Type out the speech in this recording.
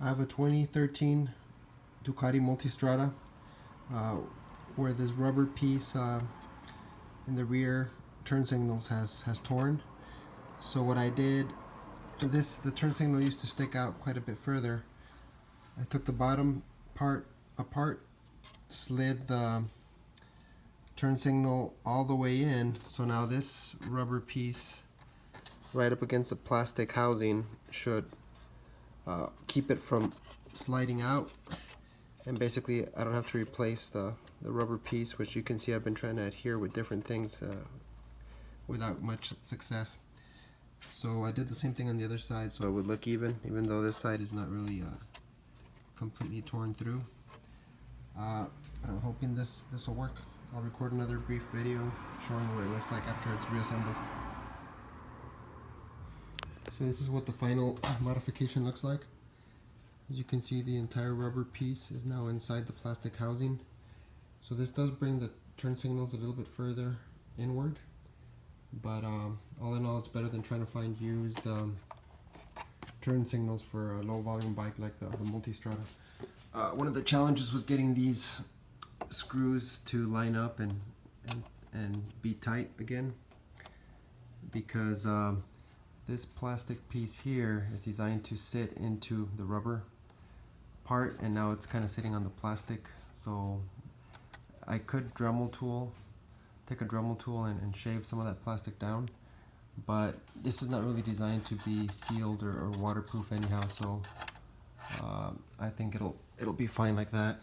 I have a 2013 Ducati Multistrada where this rubber piece in the rear turn signals has torn. So what I did, the turn signal used to stick out quite a bit further. I took the bottom part apart, slid the turn signal all the way in, so now this rubber piece right up against the plastic housing should keep it from sliding out, and basically I don't have to replace the rubber piece, which you can see I've been trying to adhere with different things without much success. So I did the same thing on the other side so it would look even though this side is not really completely torn through. And I'm hoping this will work. I'll record another brief video showing what it looks like after it's reassembled. So this is what the final modification looks like. As you can see, the entire rubber piece is now inside the plastic housing. So this does bring the turn signals a little bit further inward, but all in all, it's better than trying to find used turn signals for a low volume bike like the Multistrada. One of the challenges was getting these screws to line up and be tight again, because this plastic piece here is designed to sit into the rubber part, and now it's kind of sitting on the plastic. So I could take a Dremel tool and shave some of that plastic down, but this is not really designed to be sealed or waterproof anyhow, so I think it'll be fine like that.